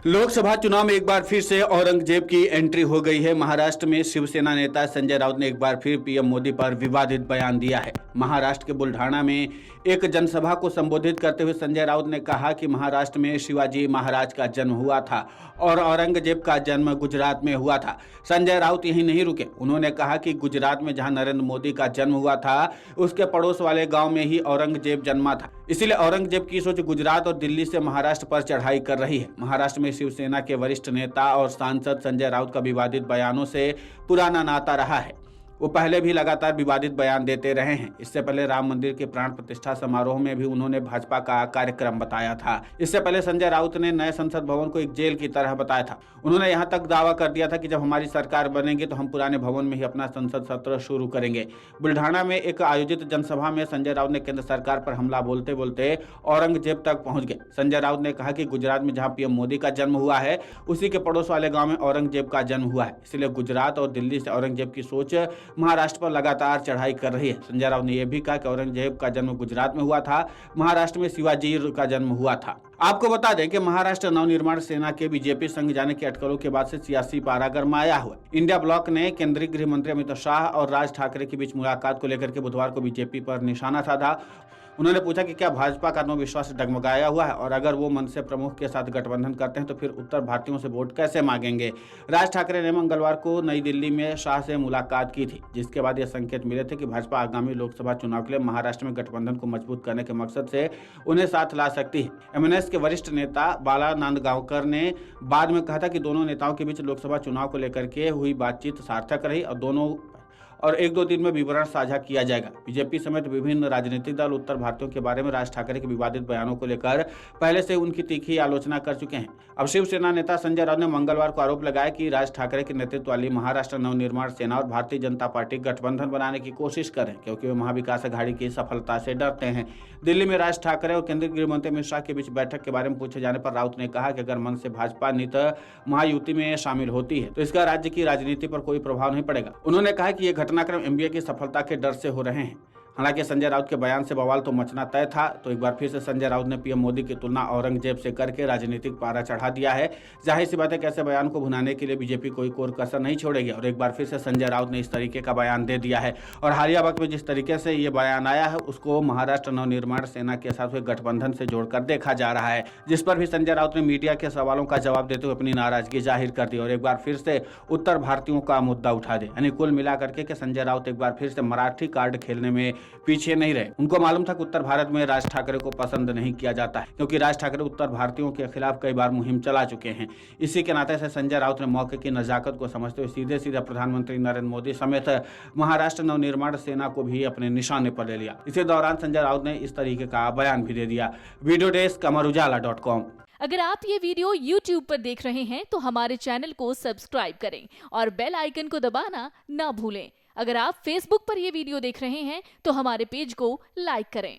लोकसभा चुनाव में एक बार फिर से औरंगजेब की एंट्री हो गई है। महाराष्ट्र में शिवसेना नेता संजय राउत ने एक बार फिर पीएम मोदी पर विवादित बयान दिया है। महाराष्ट्र के बुल्ढाना में एक जनसभा को संबोधित करते हुए संजय राउत ने कहा कि महाराष्ट्र में शिवाजी महाराज का जन्म हुआ था और औरंगजेब का जन्म गुजरात में हुआ था। संजय राउत यही नहीं रुके, उन्होंने कहा कि गुजरात में जहां नरेंद्र मोदी का जन्म हुआ था, उसके पड़ोस वाले गांव में ही औरंगजेब जन्मा था। इसीलिए औरंगजेब की सोच गुजरात और दिल्ली से महाराष्ट्र पर चढ़ाई कर रही है। महाराष्ट्र में शिवसेना के वरिष्ठ नेता और सांसद संजय राउत का विवादित बयानों से पुराना नाता रहा है। वो पहले भी लगातार विवादित बयान देते रहे हैं। इससे पहले राम मंदिर के प्राण प्रतिष्ठा समारोह में भी उन्होंने भाजपा का कार्यक्रम बताया था। इससे पहले संजय राउत ने नए संसद भवन को एक जेल की तरह बताया था। उन्होंने यहां तक दावा कर दिया था कि जब हमारी सरकार बनेगी तो हम पुराने भवन में ही अपना संसद सत्र शुरू करेंगे। बुल्ढाना में एक आयोजित जनसभा में संजय राउत ने केंद्र सरकार पर हमला बोलते बोलते औरंगजेब तक पहुंच गए। संजय राउत ने कहा कि गुजरात में जहां पीएम मोदी का जन्म हुआ है, उसी के पड़ोस वाले गांव में औरंगजेब का जन्म हुआ है। इसलिए गुजरात और दिल्ली से औरंगजेब की सोच महाराष्ट्र पर लगातार चढ़ाई कर रही है। संजय राउत ने यह भी कहा कि औरंगजेब का जन्म गुजरात में हुआ था, महाराष्ट्र में शिवाजी का जन्म हुआ था। आपको बता दें कि महाराष्ट्र नवनिर्माण सेना के बीजेपी संग जाने की अटकलों के बाद से सियासी पारा गरमाया हुआ। इंडिया ब्लॉक ने केंद्रीय गृह मंत्री अमित शाह और राज ठाकरे के बीच मुलाकात को लेकर के बुधवार को बीजेपी पर निशाना साधा। उन्होंने पूछा कि क्या भाजपा का आत्मविश्वास डगमगाया हुआ है और अगर वो मन से प्रमुख के साथ गठबंधन करते हैं तो फिर उत्तर भारतीयों से वोट कैसे मांगेंगे। राज ठाकरे ने मंगलवार को नई दिल्ली में शाह से मुलाकात की थी, जिसके बाद ये संकेत मिले थे कि भाजपा आगामी लोकसभा चुनाव के लिए महाराष्ट्र में गठबंधन को मजबूत करने के मकसद से उन्हें साथ ला सकती है। एमएनएस के वरिष्ठ नेता बाला नांदगांवकर ने बाद में कहा था कि दोनों नेताओं के बीच लोकसभा चुनाव को लेकर के हुई बातचीत सार्थक रही और एक दो दिन में विवरण साझा किया जाएगा। बीजेपी समेत विभिन्न राजनीतिक दल उत्तर भारतीयों के बारे में राज ठाकरे के विवादित बयानों को लेकर पहले से उनकी तीखी आलोचना कर चुके हैं। अब शिवसेना नेता संजय राउत ने मंगलवार को आरोप लगाया कि राज ठाकरे के नेतृत्व वाली महाराष्ट्र नवनिर्माण सेना और भारतीय जनता पार्टी गठबंधन बनाने की कोशिश करें, क्योंकि वे महाविकास अघाड़ी की सफलता से डरते हैं। दिल्ली में राज ठाकरे और केंद्रीय गृह मंत्री अमित शाह के बीच बैठक के बारे में पूछे जाने पर राउत ने कहा कि अगर मन से भाजपा नित महायुति में शामिल होती है तो इसका राज्य की राजनीति पर कोई प्रभाव नहीं पड़ेगा। उन्होंने कहा कि ये घटनाक्रम एमबीए की सफलता के डर से हो रहे हैं। हालांकि संजय राउत के बयान से बवाल तो मचना तय था, तो एक बार फिर से संजय राउत ने पीएम मोदी की तुलना औरंगजेब से करके राजनीतिक पारा चढ़ा दिया है। जाहिर सी बात है कि ऐसे बयान को भुनाने के लिए बीजेपी कोई कोर कसर नहीं छोड़ेगी और एक बार फिर से संजय राउत ने इस तरीके का बयान दे दिया है। और हालिया वक्त में जिस तरीके से ये बयान आया है, उसको महाराष्ट्र नवनिर्माण सेना के साथ हुए गठबंधन से जोड़कर देखा जा रहा है, जिस पर भी संजय राउत ने मीडिया के सवालों का जवाब देते हुए अपनी नाराजगी जाहिर कर दी और एक बार फिर से उत्तर भारतीयों का मुद्दा उठा दे। यानी कुल मिलाकर के संजय राउत एक बार फिर से मराठी कार्ड खेलने में पीछे नहीं रहे। उनको मालूम था कि उत्तर भारत में राज ठाकरे को पसंद नहीं किया जाता है, क्योंकि राज ठाकरे उत्तर भारतीयों के खिलाफ कई बार मुहिम चला चुके हैं। इसी के नाते से संजय राउत ने मौके की नजाकत को समझते हुए सीधे सीधे प्रधानमंत्री नरेंद्र मोदी समेत महाराष्ट्र नवनिर्माण सेना को भी अपने निशाने पर ले लिया। इसी दौरान संजय राउत ने इस तरीके का बयान भी दे दिया। Video desk amarujala.com। अगर आप ये वीडियो YouTube पर देख रहे हैं तो हमारे चैनल को सब्सक्राइब करें और बेल आइकन को दबाना ना भूलें। अगर आप Facebook पर ये वीडियो देख रहे हैं तो हमारे पेज को लाइक करें।